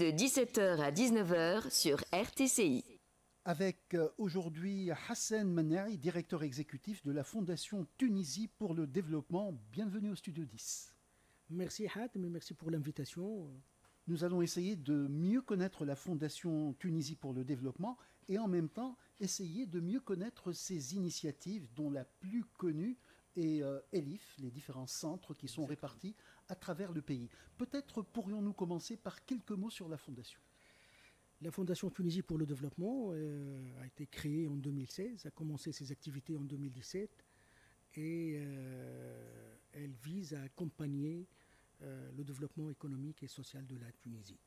de 17 h à 19 h sur RTCI. Avec aujourd'hui Hassan Manaï, directeur exécutif de la Fondation Tunisie pour le développement. Bienvenue au Studio 10. Merci Hatem, merci pour l'invitation. Nous allons essayer de mieux connaître la Fondation Tunisie pour le développement et en même temps essayer de mieux connaître ses initiatives, dont la plus connue est ELIF, les différents centres qui sont répartis à travers le pays. Peut-être pourrions-nous commencer par quelques mots sur la Fondation. La Fondation Tunisie pour le développement a été créée en 2016, a commencé ses activités en 2017 et elle vise à accompagner le développement économique et social de la Tunisie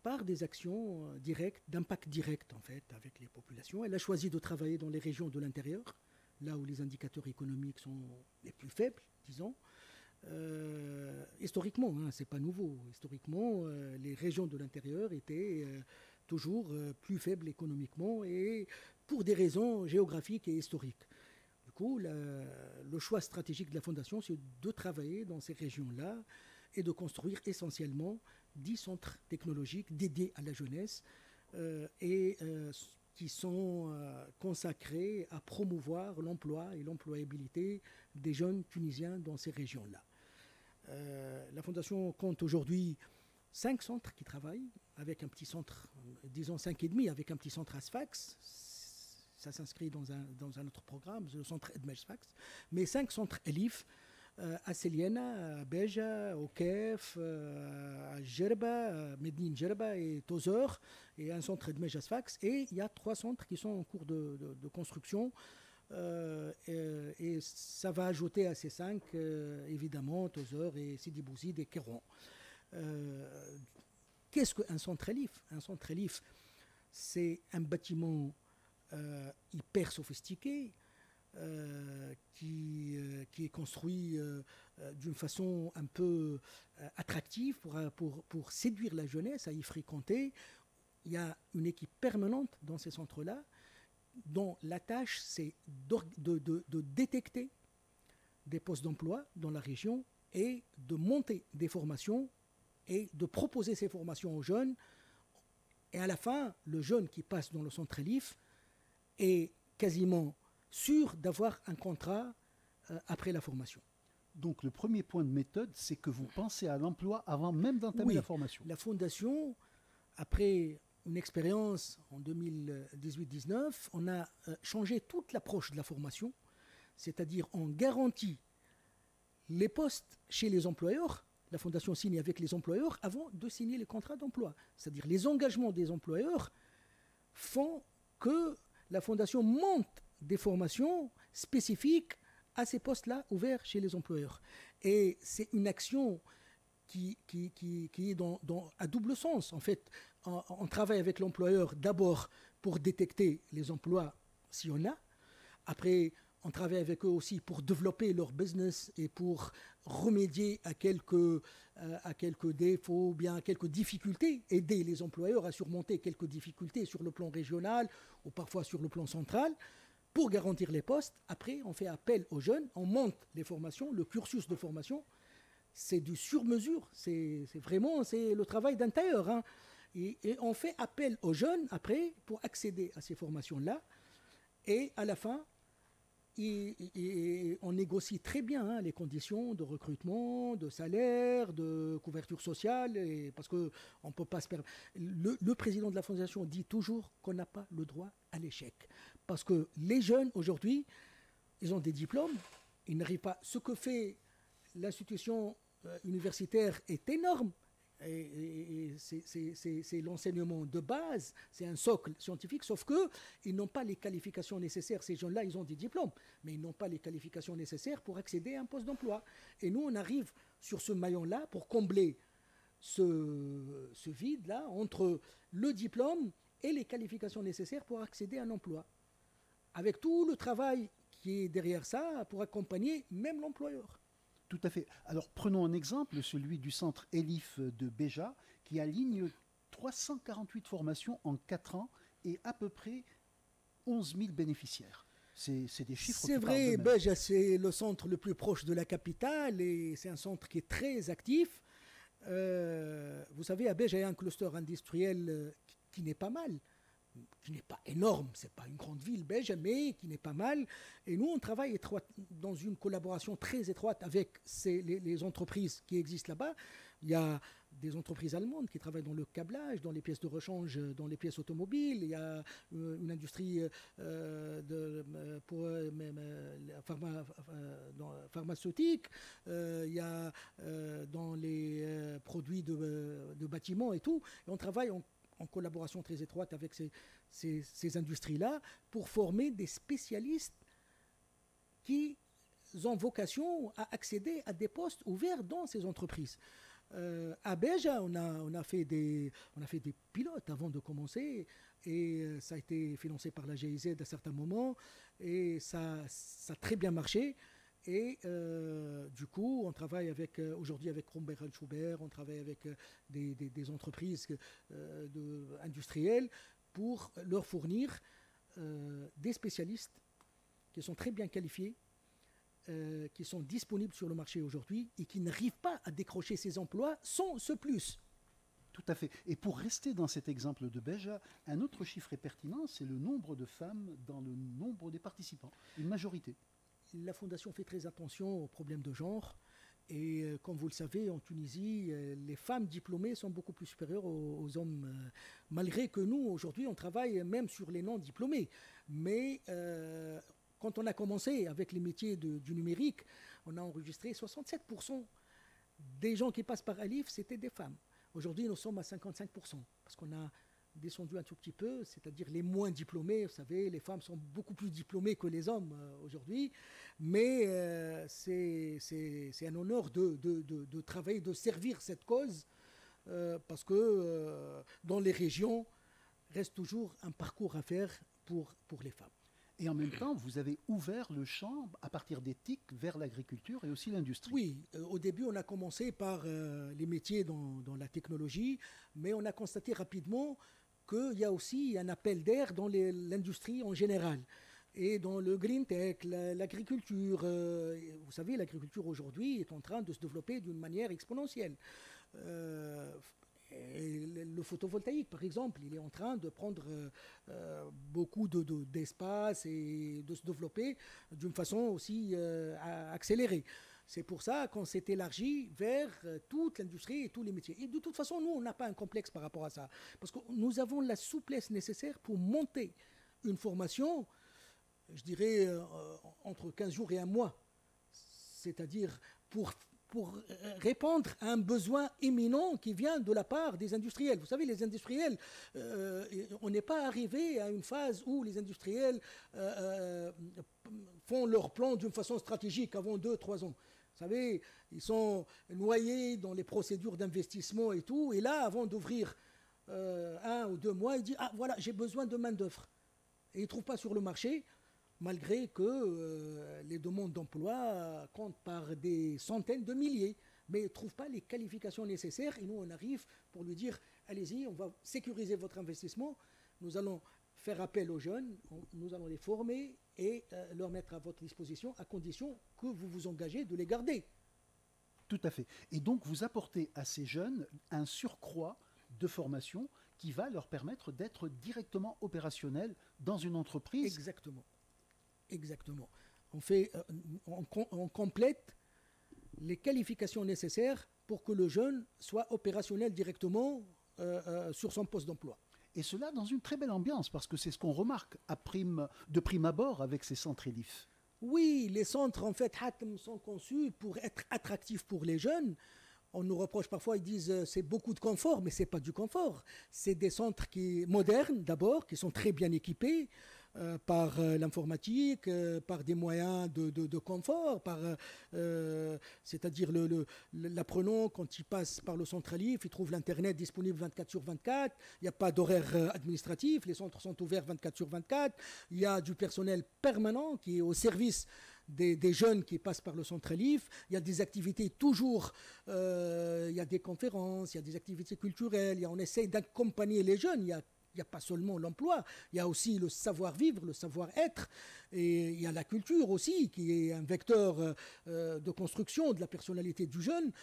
par des actions directes, d'impact direct en fait avec les populations. Elle a choisi de travailler dans les régions de l'intérieur, là où les indicateurs économiques sont les plus faibles, disons. Historiquement, c'est pas nouveau. Historiquement, les régions de l'intérieur étaient toujours plus faibles économiquement et pour des raisons géographiques et historiques. Du coup, le choix stratégique de la Fondation, c'est de travailler dans ces régions-là et de construire essentiellement 10 centres technologiques dédiés à la jeunesse qui sont consacrés à promouvoir l'emploi et l'employabilité des jeunes Tunisiens dans ces régions-là. La Fondation compte aujourd'hui 5 centres qui travaillent, avec un petit centre, disons 5 et demi, avec un petit centre à Sfax. Ça s'inscrit dans un autre programme, le centre Edmej Sfax. Mais 5 centres ELIF, à Seliena, à Beja, au Kef, à Djerba, à Medine Djerba et Tozeur, et un centre Edmej Sfax. Et il y a 3 centres qui sont en cours de construction. Et ça va ajouter à ces 5, évidemment, Tozeur et Sidi Bouzid et Kérouan. Qu'est-ce qu'un centre ELIF ? Un centre ELIF, c'est un bâtiment hyper sophistiqué qui est construit d'une façon un peu attractive pour séduire la jeunesse à y fréquenter. Il y a une équipe permanente dans ces centres-là dont la tâche c'est de détecter des postes d'emploi dans la région et de monter des formations et de proposer ces formations aux jeunes. Et à la fin, le jeune qui passe dans le centre ELIF est quasiment sûr d'avoir un contrat après la formation. Donc le premier point de méthode, c'est que vous pensez à l'emploi avant même d'entamer la formation. La Fondation, après une expérience en 2018-19, on a changé toute l'approche de la formation, c'est-à-dire on garantit les postes chez les employeurs. La Fondation signe avec les employeurs avant de signer les contrats d'emploi. C'est-à-dire les engagements des employeurs font que la Fondation monte des formations spécifiques à ces postes-là ouverts chez les employeurs. Et c'est une action qui est à double sens. En fait, on travaille avec l'employeur d'abord pour détecter les emplois s'il y en a. Après, on travaille avec eux aussi pour développer leur business et pour remédier à quelques défauts, bien à quelques difficultés, aider les employeurs à surmonter quelques difficultés sur le plan régional ou parfois sur le plan central pour garantir les postes. Après, on fait appel aux jeunes, on monte les formations, le cursus de formation, c'est du sur-mesure, c'est le travail d'un tailleur. Et on fait appel aux jeunes après pour accéder à ces formations-là et à la fin, et on négocie très bien les conditions de recrutement, de salaire, de couverture sociale, parce qu'on ne peut pas se permettre. Le président de la Fondation dit toujours qu'on n'a pas le droit à l'échec. Parce que les jeunes, aujourd'hui, ils ont des diplômes, ils n'arrivent pas. Ce que fait l'institution universitaire est énorme. Et c'est l'enseignement de base, c'est un socle scientifique, sauf qu'ils n'ont pas les qualifications nécessaires. Ces jeunes-là, ils ont des diplômes, mais ils n'ont pas les qualifications nécessaires pour accéder à un poste d'emploi. Et nous, on arrive sur ce maillon-là pour combler ce vide-là entre le diplôme et les qualifications nécessaires pour accéder à un emploi. Avec tout le travail qui est derrière ça pour accompagner même l'employeur. Tout à fait. Alors prenons un exemple, celui du centre ELIF de Beja, qui aligne 348 formations en 4 ans et à peu près 11 000 bénéficiaires. C'est des chiffres. C'est vrai, Beja, c'est le centre le plus proche de la capitale et c'est un centre qui est très actif. Vous savez, à Béja, il y a un cluster industriel qui n'est pas mal, qui n'est pas énorme, c'est pas une grande ville belge, mais qui n'est pas mal. Et nous, on travaille dans une collaboration très étroite avec les entreprises qui existent là-bas. Il y a des entreprises allemandes qui travaillent dans le câblage, dans les pièces de rechange, dans les pièces automobiles. Il y a une industrie pharmaceutique. Il y a dans les produits de bâtiments et tout. Et on travaille en collaboration très étroite avec ces industries-là pour former des spécialistes qui ont vocation à accéder à des postes ouverts dans ces entreprises. À Béja, on a fait des pilotes avant de commencer et ça a été financé par la GIZ à certains moments et ça a très bien marché. Et du coup, on travaille aujourd'hui avec Kronberg & Schubert, on travaille avec des entreprises industrielles pour leur fournir des spécialistes qui sont très bien qualifiés, qui sont disponibles sur le marché aujourd'hui et qui n'arrivent pas à décrocher ces emplois sans ce plus. Tout à fait. Et pour rester dans cet exemple de Béja, un autre chiffre est pertinent, c'est le nombre de femmes dans le nombre des participants, une majorité. La Fondation fait très attention aux problèmes de genre. Et comme vous le savez, en Tunisie, les femmes diplômées sont beaucoup plus supérieures aux hommes, malgré que nous, aujourd'hui, on travaille même sur les non-diplômés. Mais quand on a commencé avec les métiers du numérique, on a enregistré 67% des gens qui passent par Alif, c'était des femmes. Aujourd'hui, nous sommes à 55%, parce qu'on a descendu un tout petit peu, c'est-à-dire les moins diplômés. Vous savez, les femmes sont beaucoup plus diplômées que les hommes aujourd'hui, mais c'est un honneur de travailler, de servir cette cause, parce que dans les régions, reste toujours un parcours à faire pour les femmes. Et en même temps, vous avez ouvert le champ à partir des TIC vers l'agriculture et aussi l'industrie. Oui, au début, on a commencé par les métiers dans la technologie, mais on a constaté rapidement qu'il y a aussi un appel d'air dans l'industrie en général. Et dans le green tech, l'agriculture, vous savez, l'agriculture aujourd'hui est en train de se développer d'une manière exponentielle. Et le photovoltaïque, par exemple, il est en train de prendre beaucoup d'espace et de se développer d'une façon aussi accélérée. C'est pour ça qu'on s'est élargi vers toute l'industrie et tous les métiers. Et de toute façon, nous, on n'a pas un complexe par rapport à ça. Parce que nous avons la souplesse nécessaire pour monter une formation, je dirais, entre 15 jours et un mois. C'est-à-dire pour répondre à un besoin imminent qui vient de la part des industriels. Vous savez, les industriels, on n'est pas arrivé à une phase où les industriels font leur plan d'une façon stratégique avant 2-3 ans. Vous savez, ils sont noyés dans les procédures d'investissement et tout, et là, avant d'ouvrir 1 ou 2 mois, ils disent « Ah, voilà, j'ai besoin de main-d'œuvre ». Et ils ne trouvent pas sur le marché, malgré que les demandes d'emploi comptent par des centaines de milliers, mais ne trouvent pas les qualifications nécessaires. Et nous, on arrive pour lui dire, allez-y, on va sécuriser votre investissement, nous allons faire appel aux jeunes, nous allons les former et leur mettre à votre disposition à condition que vous vous engagez de les garder. Tout à fait. Et donc, vous apportez à ces jeunes un surcroît de formation qui va leur permettre d'être directement opérationnels dans une entreprise. Exactement. Exactement. On complète les qualifications nécessaires pour que le jeune soit opérationnel directement sur son poste d'emploi. Et cela dans une très belle ambiance, parce que c'est ce qu'on remarque de prime abord avec ces centres ELIF. Oui, les centres, en fait, sont conçus pour être attractifs pour les jeunes. On nous reproche parfois, ils disent c'est beaucoup de confort, mais ce n'est pas du confort. C'est des centres modernes d'abord, qui sont très bien équipés par l'informatique, par des moyens de confort, c'est-à-dire l'apprenant, quand il passe par le centre Alif, il trouve l'Internet disponible 24/24, il n'y a pas d'horaire administratif, les centres sont ouverts 24/24, il y a du personnel permanent qui est au service des jeunes qui passent par le centre Alif, il y a des activités toujours, il y a des conférences, il y a des activités culturelles, on essaye d'accompagner les jeunes, il n'y a pas seulement l'emploi, il y a aussi le savoir-vivre, le savoir-être, et il y a la culture aussi, qui est un vecteur de construction de la personnalité du jeune.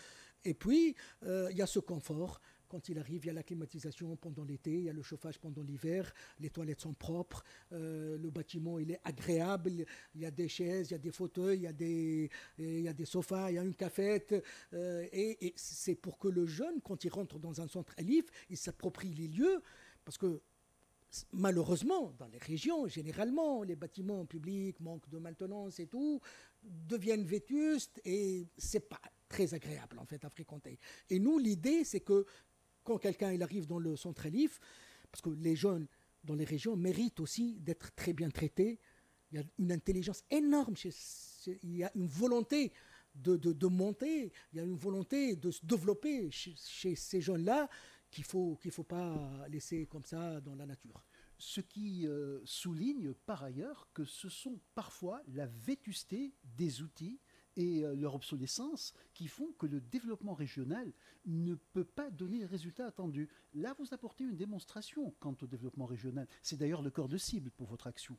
Et puis, il y a ce confort. Quand il arrive, il y a la climatisation pendant l'été, il y a le chauffage pendant l'hiver, les toilettes sont propres, le bâtiment il est agréable, il y a des chaises, il y a des fauteuils, il y a des sofas, il y a une cafette. Et c'est pour que le jeune, quand il rentre dans un centre Elif, il s'approprie les lieux, parce que malheureusement, dans les régions, généralement, les bâtiments publics manquent de maintenance et tout, deviennent vétustes et c'est pas très agréable en fait à fréquenter. Et nous, l'idée, c'est que quand quelqu'un il arrive dans le centre Elif, parce que les jeunes dans les régions méritent aussi d'être très bien traités, il y a une intelligence énorme, il y a une volonté de monter, il y a une volonté de se développer chez ces jeunes-là qu'il faut pas laisser comme ça dans la nature. Ce qui souligne par ailleurs que ce sont parfois la vétusté des outils et leur obsolescence qui font que le développement régional ne peut pas donner les résultats attendus. Là, vous apportez une démonstration quant au développement régional. C'est d'ailleurs le cœur de cible pour votre action.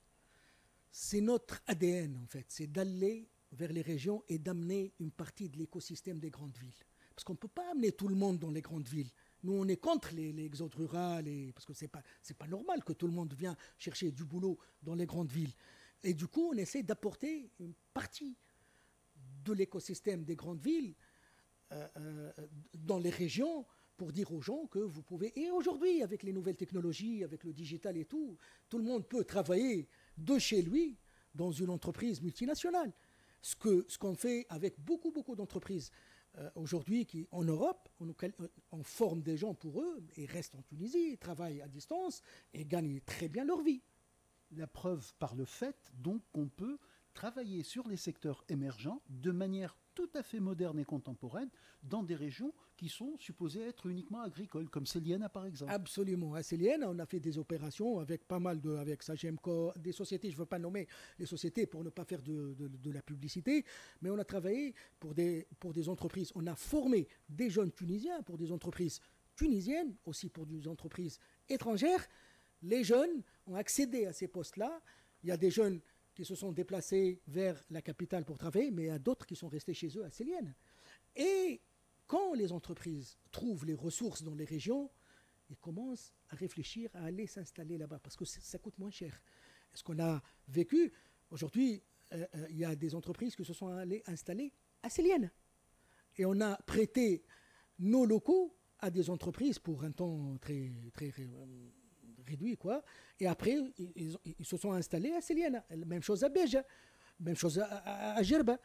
C'est notre ADN, en fait. C'est d'aller vers les régions et d'amener une partie de l'écosystème des grandes villes. Parce qu'on ne peut pas amener tout le monde dans les grandes villes. Nous, on est contre l'exode rural, parce que ce n'est pas normal que tout le monde vienne chercher du boulot dans les grandes villes. Et du coup, on essaie d'apporter une partie de l'écosystème des grandes villes dans les régions pour dire aux gens que vous pouvez... Et aujourd'hui, avec les nouvelles technologies, avec le digital et tout le monde peut travailler de chez lui dans une entreprise multinationale. Ce qu'on fait avec beaucoup d'entreprises aujourd'hui en Europe, on forme des gens pour eux, ils restent en Tunisie, ils travaillent à distance et gagnent très bien leur vie. La preuve par le fait donc qu'on peut travailler sur les secteurs émergents de manière tout à fait moderne et contemporaine dans des régions qui sont supposées être uniquement agricoles, comme Céliena par exemple. Absolument. À Céliena, on a fait des opérations avec pas mal avec Sagemco, des sociétés, je ne veux pas nommer les sociétés pour ne pas faire de la publicité, mais on a travaillé pour des entreprises. On a formé des jeunes Tunisiens pour des entreprises tunisiennes, aussi pour des entreprises étrangères. Les jeunes ont accédé à ces postes-là. Il y a des jeunes qui se sont déplacés vers la capitale pour travailler, mais il y a d'autres qui sont restés chez eux à Célienne. Et quand les entreprises trouvent les ressources dans les régions, ils commencent à réfléchir à aller s'installer là-bas, parce que ça coûte moins cher. Ce qu'on a vécu, aujourd'hui, il y a des entreprises qui se sont allées installer à Célienne. Et on a prêté nos locaux à des entreprises pour un temps très réduit, quoi. Et après, ils se sont installés à Célienne. Même chose à Béja, même chose à Gerba.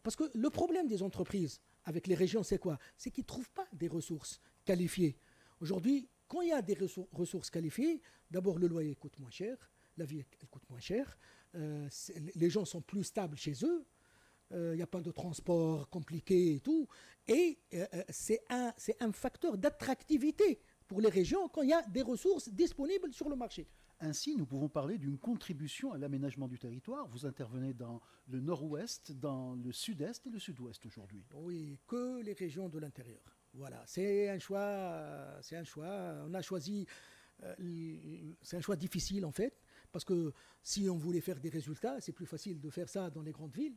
Parce que le problème des entreprises avec les régions, c'est quoi? C'est qu'ils ne trouvent pas des ressources qualifiées. Aujourd'hui, quand il y a des ressources qualifiées, d'abord le loyer coûte moins cher, la vie elle coûte moins cher, les gens sont plus stables chez eux, il n'y a pas de transport compliqué et tout. Et c'est un facteur d'attractivité pour les régions quand il y a des ressources disponibles sur le marché. Ainsi, nous pouvons parler d'une contribution à l'aménagement du territoire. Vous intervenez dans le nord-ouest, dans le sud-est et le sud-ouest aujourd'hui. Oui, que les régions de l'intérieur. Voilà, c'est un choix. On a choisi. C'est un choix difficile en fait, parce que si on voulait faire des résultats, c'est plus facile de faire ça dans les grandes villes.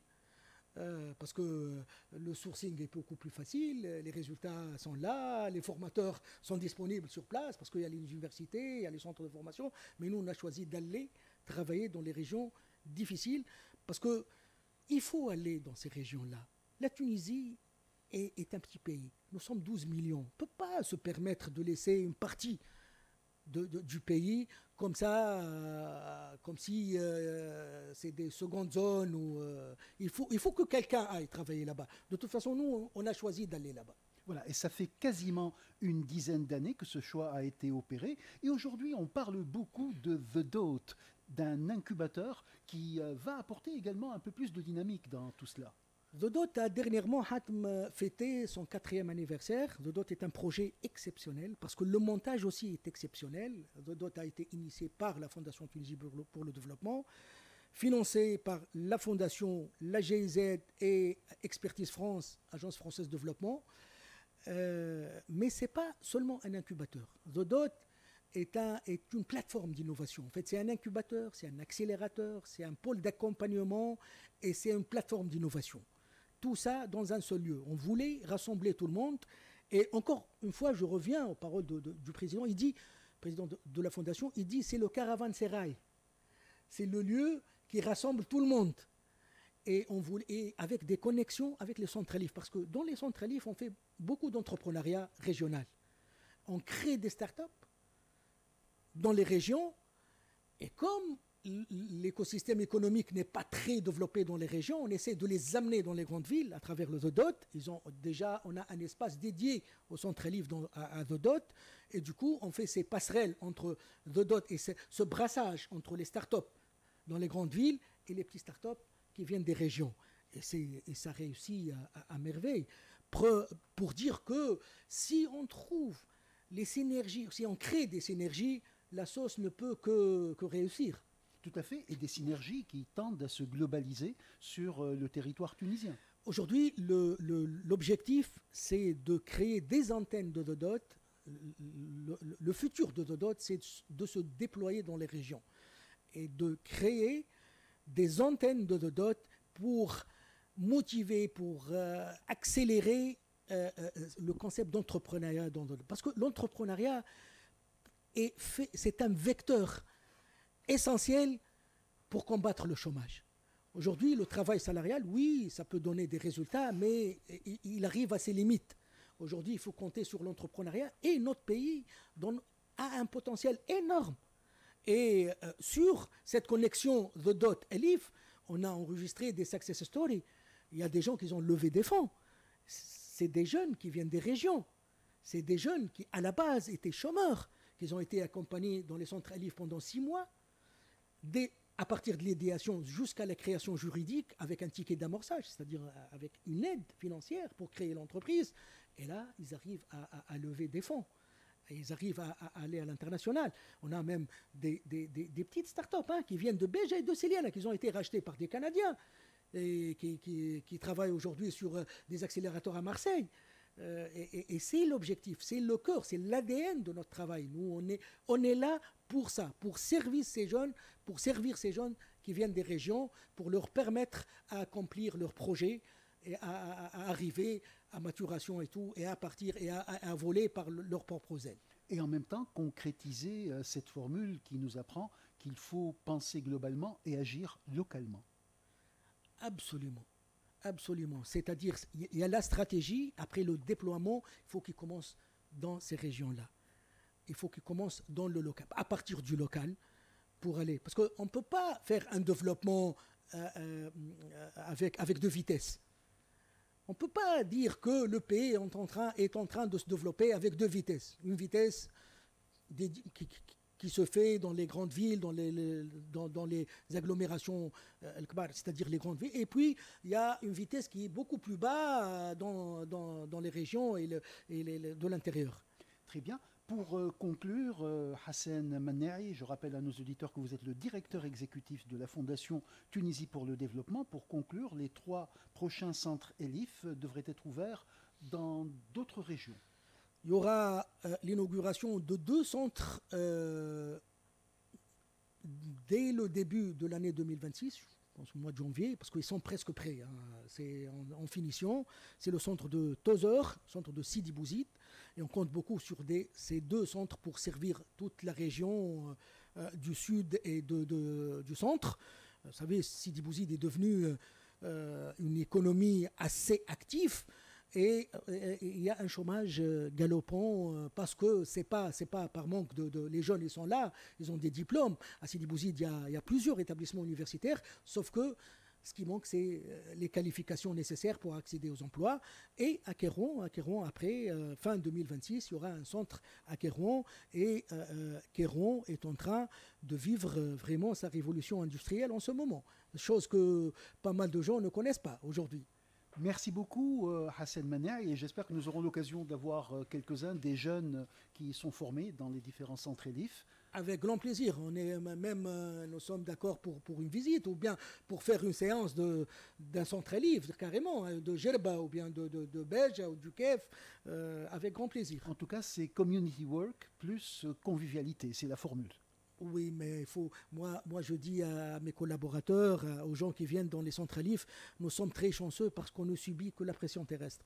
Parce que le sourcing est beaucoup plus facile, les résultats sont là, les formateurs sont disponibles sur place, parce qu'il y a les universités, il y a les centres de formation, mais nous on a choisi d'aller travailler dans les régions difficiles, parce qu'il faut aller dans ces régions-là. La Tunisie est un petit pays, nous sommes 12 millions, on ne peut pas se permettre de laisser une partie du pays comme ça, comme si c'est des secondes zones où il faut que quelqu'un aille travailler là-bas. De toute façon, nous, on a choisi d'aller là-bas. Voilà, et ça fait quasiment une dizaine d'années que ce choix a été opéré. Et aujourd'hui, on parle beaucoup de The Dot, d'un incubateur qui va apporter également un peu plus de dynamique dans tout cela. The Dot a dernièrement fêté son 4e anniversaire. The Dot est un projet exceptionnel parce que le montage aussi est exceptionnel. The Dot a été initié par la Fondation Tunisie pour le développement, financé par la Fondation, la GIZ et Expertise France, Agence française de développement. Mais ce n'est pas seulement un incubateur. The Dot est une plateforme d'innovation. En fait, c'est un incubateur, c'est un accélérateur, c'est un pôle d'accompagnement et c'est une plateforme d'innovation tout ça dans un seul lieu. On voulait rassembler tout le monde. Et encore une fois, je reviens aux paroles du président. Il dit, président de la fondation, il dit c'est le caravansérail. C'est le lieu qui rassemble tout le monde. Et avec des connexions avec les centres Elif. Parce que dans les centres Elif, on fait beaucoup d'entrepreneuriat régional. On crée des startups dans les régions. Et comme l'écosystème économique n'est pas très développé dans les régions, on essaie de les amener dans les grandes villes à travers le The Dot. On a un espace dédié au centre Elif à The Dot. Et du coup, on fait ces passerelles entre The Dot et ce brassage entre les startups dans les grandes villes et les petits startups qui viennent des régions. Et ça réussit à merveille. Pour dire que si on trouve les synergies, si on crée des synergies, la sauce ne peut que réussir. Tout à fait, et des synergies qui tendent à se globaliser sur le territoire tunisien. Aujourd'hui, l'objectif, c'est de créer des antennes de The Dot. Le futur de The Dot, c'est de se déployer dans les régions et de créer des antennes de The Dot pour motiver, pour accélérer le concept d'entrepreneuriat. Parce que l'entrepreneuriat, c'est un vecteur essentiel pour combattre le chômage. Aujourd'hui, le travail salarial, oui, ça peut donner des résultats, mais il arrive à ses limites. Aujourd'hui, il faut compter sur l'entrepreneuriat et notre pays a un potentiel énorme. Et sur cette connexion The Dot Elif, on a enregistré des success stories. Il y a des gens qui ont levé des fonds. C'est des jeunes qui viennent des régions. C'est des jeunes qui, à la base, étaient chômeurs, qui ont été accompagnés dans les centres Elif pendant 6 mois, à partir de l'idéation jusqu'à la création juridique avec un ticket d'amorçage, c'est-à-dire avec une aide financière pour créer l'entreprise. Et là, ils arrivent à lever des fonds. Et ils arrivent à aller à l'international. On a même des petites start-up qui viennent de Béja et de Célienne, qui ont été rachetées par des Canadiens et qui travaillent aujourd'hui sur des accélérateurs à Marseille. Et c'est l'objectif, c'est le cœur, c'est l'ADN de notre travail. Nous, on est là pour ça, pour servir ces jeunes qui viennent des régions, pour leur permettre d'accomplir leurs projets et à arriver à maturation et tout, et à partir et à voler par leurs propres ailes. Et en même temps, concrétiser cette formule qui nous apprend qu'il faut penser globalement et agir localement. Absolument. Absolument. C'est-à-dire, il y a la stratégie, après le déploiement, il faut qu'il commence dans ces régions-là. Il faut qu'il commence dans le local, à partir du local, pour aller. Parce qu'on ne peut pas faire un développement avec deux vitesses. On ne peut pas dire que le pays est en train de se développer avec deux vitesses. Une vitesse qui se fait dans les grandes villes, dans les agglomérations, c'est-à-dire les grandes villes. Et puis, il y a une vitesse qui est beaucoup plus bas dans les régions et de l'intérieur. Très bien. Pour conclure, Hassan Mannaei, je rappelle à nos auditeurs que vous êtes le directeur exécutif de la Fondation Tunisie pour le développement. Pour conclure, les 3 prochains centres Elif devraient être ouverts dans d'autres régions. Il y aura l'inauguration de 2 centres dès le début de l'année 2026, je pense au mois de janvier, parce qu'ils sont presque prêts. C'est en finition. C'est le centre de Tozeur, le centre de Sidi Bouzid. Et on compte beaucoup sur ces 2 centres pour servir toute la région du sud et du centre. Vous savez, Sidi Bouzid est devenu une économie assez active. Et il y a un chômage galopant parce que c'est pas par manque les jeunes, ils sont là, ils ont des diplômes. À Sidi Bouzid, il y a plusieurs établissements universitaires, sauf que ce qui manque, c'est les qualifications nécessaires pour accéder aux emplois. Et à Kéron, après, fin 2026, il y aura un centre à Kéron. Et Kéron est en train de vivre vraiment sa révolution industrielle en ce moment. Chose que pas mal de gens ne connaissent pas aujourd'hui. Merci beaucoup Hassan Mannaei, et j'espère que nous aurons l'occasion d'avoir quelques-uns des jeunes qui sont formés dans les différents centres Elif. Avec grand plaisir. Nous sommes d'accord pour une visite ou bien pour faire une séance d'un centre Elif, carrément, de Gerba ou bien de Béja ou du Kef, avec grand plaisir. En tout cas, c'est community work plus convivialité, c'est la formule. Oui, mais il faut. Moi, je dis à mes collaborateurs, aux gens qui viennent dans les centres Alif, nous sommes très chanceux parce qu'on ne subit que la pression terrestre.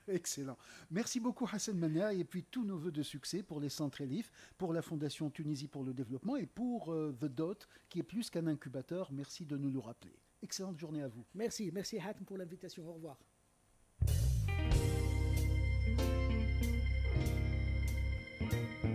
Excellent. Merci beaucoup Hassan Mania et puis tous nos vœux de succès pour les centres Elif, pour la Fondation Tunisie pour le développement et pour The Dot qui est plus qu'un incubateur. Merci de nous le rappeler. Excellente journée à vous. Merci Hatem pour l'invitation. Au revoir.